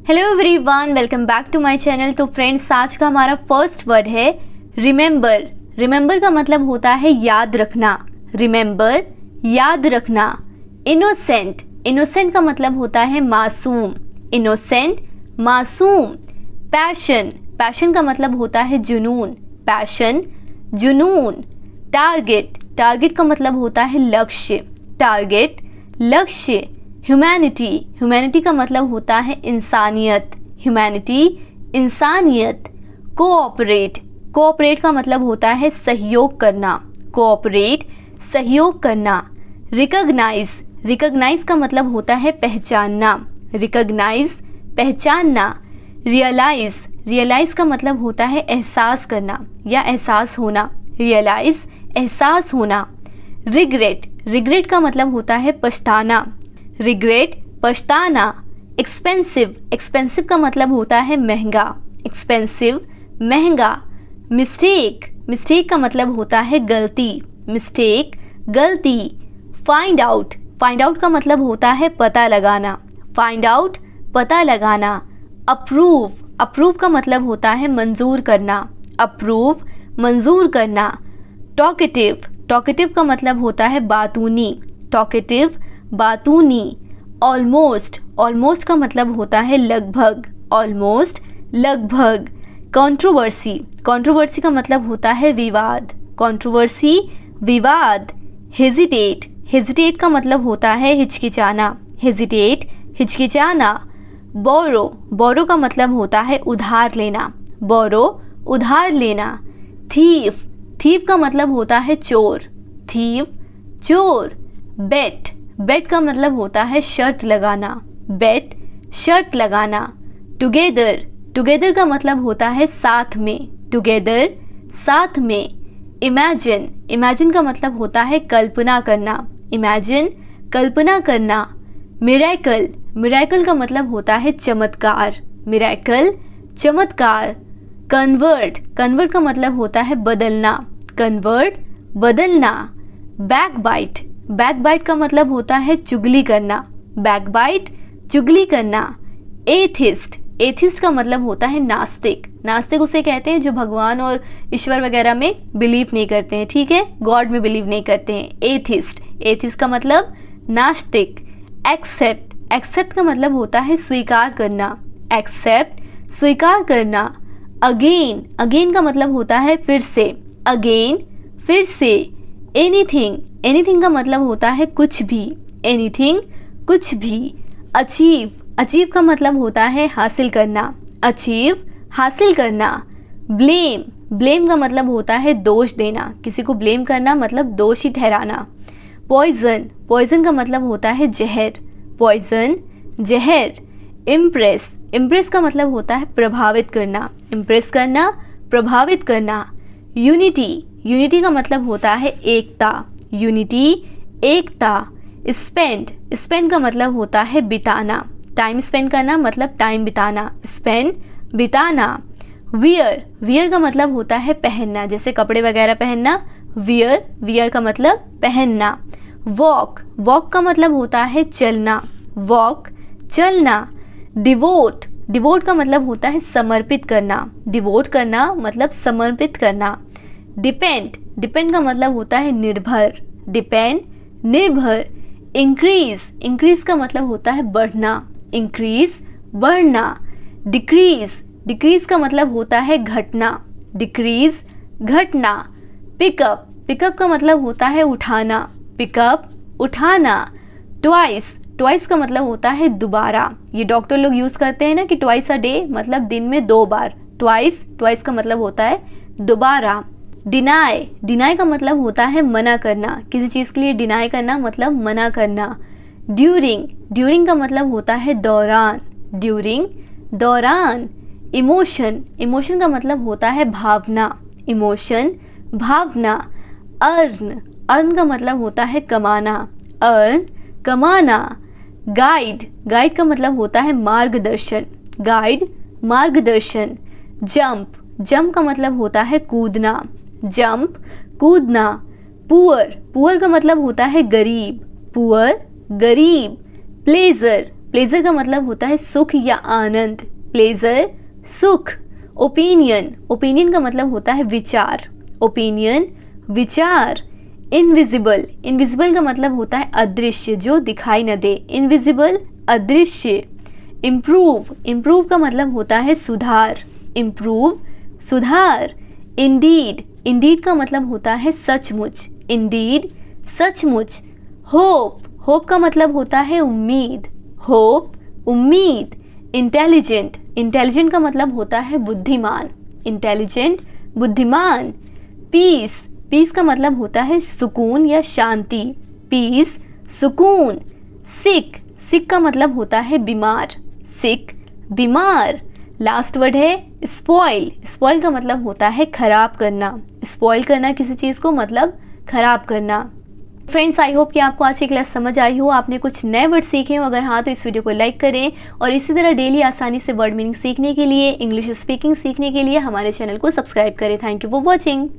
Hello everyone, welcome back to my channel. तो friends, आज का हमारा फर्स्ट वर्ड है रिमेंबर। रिमेंबर का मतलब होता है याद रखना। रिमेंबर, याद रखना। इनोसेंट, इनोसेंट का मतलब होता है मासूम। इनोसेंट, मासूम। पैशन, पैशन का मतलब होता है जुनून। पैशन, जुनून। टारगेट, टारगेट का मतलब होता है लक्ष्य। टारगेट, लक्ष्य। ह्यूमैनिटी, ह्यूमैनिटी का मतलब होता है इंसानियत। ह्यूमैनिटी, इंसानियत। कोऑपरेट, कोऑपरेट का मतलब होता है सहयोग करना। कोऑपरेट, सहयोग करना। रिकॉग्नाइज, रिकॉग्नाइज का मतलब होता है पहचानना। रिकॉग्नाइज, पहचानना। रियलाइज, रियलाइज का मतलब होता है एहसास करना या एहसास होना। रियलाइज, एहसास होना। रिग्रेट, रिग्रेट का मतलब होता है पछताना। रिग्रेट, पछताना। एक्सपेंसिव, एक्सपेंसिव का मतलब होता है महंगा। एक्सपेंसिव, महंगा। मिस्टेक, मिस्टेक का मतलब होता है गलती। मिस्टेक, गलती। फाइंड आउट, फाइंड आउट का मतलब होता है पता लगाना। फाइंड आउट, पता लगाना। अप्रूव, अप्रूव का मतलब होता है मंजूर करना। अप्रूव, मंजूर करना। टॉकेटिव, टॉकेटिव का मतलब होता है बातूनी। टॉकेटिव, बातूनी। ऑलमोस्ट, ऑलमोस्ट का मतलब होता है लगभग। ऑलमोस्ट, लगभग। कंट्रोवर्सी, कंट्रोवर्सी का मतलब होता है विवाद। कंट्रोवर्सी, विवाद। हेजिटेट, हेजिटेट का मतलब होता है हिचकिचाना। हेजिटेट, हिचकिचाना। बोरो, बोरो का मतलब होता है उधार लेना। बोरो, उधार लेना। थीफ, थीफ का मतलब होता है चोर। थीफ, चोर। बेट, बेट का मतलब होता है शर्त लगाना। बेट, शर्त लगाना। टुगेदर, टुगेदर का मतलब होता है साथ में। टुगेदर, साथ में। इमेजिन, इमेजिन का मतलब होता है कल्पना करना। इमेजिन, कल्पना करना। मिरेकल, मिरेकल का मतलब होता है चमत्कार। मिरेकल, चमत्कार। कन्वर्ट, कन्वर्ट का मतलब होता है बदलना। कन्वर्ट, बदलना। बैकबाइट, बैकबाइट का मतलब होता है चुगली करना। बैकबाइट, चुगली करना। एथिस्ट, एथिस्ट का मतलब होता है नास्तिक। नास्तिक उसे कहते हैं जो भगवान और ईश्वर वगैरह में बिलीव नहीं करते हैं, ठीक है, गॉड में बिलीव नहीं करते हैं। एथिस्ट, एथिस्ट का मतलब नास्तिक। एक्सेप्ट, एक्सेप्ट का मतलब होता है स्वीकार करना। एक्सेप्ट, स्वीकार करना। अगेन, अगेन का मतलब होता है फिर से। अगेन, फिर से। एनीथिंग, एनीथिंग का मतलब होता है कुछ भी। एनीथिंग, कुछ भी। अचीव, अचीव का मतलब होता है हासिल करना। अचीव, हासिल करना। ब्लेम, ब्लेम का मतलब होता है दोष देना। किसी को ब्लेम करना मतलब दोषी ठहराना। पॉइजन, पॉइजन का मतलब होता है जहर। पॉइजन, जहर। इम्प्रेस, इम्प्रेस का मतलब होता है प्रभावित करना। इम्प्रेस करना, प्रभावित करना। यूनिटी, यूनिटी का मतलब होता है एकता। यूनिटी, एकता। स्पेंड, स्पेंड का मतलब होता है बिताना। टाइम स्पेंड करना मतलब टाइम बिताना। स्पेंड, बिताना। वियर, वियर का मतलब होता है पहनना, जैसे कपड़े वगैरह पहनना। वियर, वियर का मतलब पहनना। वॉक, वॉक का मतलब होता है चलना। वॉक, चलना। डिवोट, डिवोट का मतलब होता है समर्पित करना। डिवोट करना मतलब समर्पित करना। डिपेंड, डिपेंड का मतलब होता है निर्भर। डिपेंड, निर्भर। इंक्रीज, इंक्रीज का मतलब होता है बढ़ना। इंक्रीज, बढ़ना। डिक्रीज, डिक्रीज का मतलब होता है घटना। डिक्रीज, घटना। पिकअप, पिकअप का मतलब होता है उठाना। पिकअप, उठाना। ट्वाइस, ट्वाइस का मतलब होता है दोबारा। ये डॉक्टर लोग यूज़ करते हैं ना कि ट्वाइस अ डे मतलब दिन में 2 बार। ट्वाइस, ट्वाइस का मतलब होता है दोबारा। डिनाई, डिनाई का मतलब होता है मना करना। किसी चीज़ के लिए डिनाई करना मतलब मना करना। ड्यूरिंग, ड्यूरिंग का मतलब होता है दौरान। ड्यूरिंग, दौरान। इमोशन, इमोशन का मतलब होता है भावना। इमोशन, भावना। अर्न, अर्न का मतलब होता है कमाना। अर्न, कमाना। गाइड, गाइड का मतलब होता है मार्गदर्शन। गाइड, मार्गदर्शन। जंप, जंप का मतलब होता है कूदना। जंप, कूदना। पुअर, पुअर का मतलब होता है गरीब। पुअर, गरीब। प्लेजर, प्लेजर का मतलब होता है सुख या आनंद, प्लेजर सुख। ओपिनियन, ओपिनियन का मतलब होता है विचार, ओपिनियन विचार। इनविजिबल, इनविजिबल का मतलब होता है अदृश्य, जो दिखाई न दे, इनविजिबल अदृश्य। इम्प्रूव, इम्प्रूव का मतलब होता है सुधार, इम्प्रूव सुधार। इंडीड, इंडीड का मतलब होता है सचमुच, इंडीड सचमुच। होप, होप का मतलब होता है उम्मीद, होप उम्मीद। इंटेलिजेंट, इंटेलिजेंट का मतलब होता है बुद्धिमान, इंटेलिजेंट बुद्धिमान। पीस, पीस का मतलब होता है सुकून या शांति, पीस सुकून। सिक, सिक का मतलब होता है बीमार, सिक बीमार। लास्ट वर्ड है स्पॉइल, स्पॉइल का मतलब होता है खराब करना, स्पॉइल करना किसी चीज़ को मतलब खराब करना। फ्रेंड्स, आई होप कि आपको आज की क्लास समझ आई हो, आपने कुछ नए वर्ड सीखे हो। अगर हाँ तो इस वीडियो को लाइक करें और इसी तरह डेली आसानी से वर्ड मीनिंग सीखने के लिए, इंग्लिश स्पीकिंग सीखने के लिए हमारे चैनल को सब्सक्राइब करें। Thank you for watching.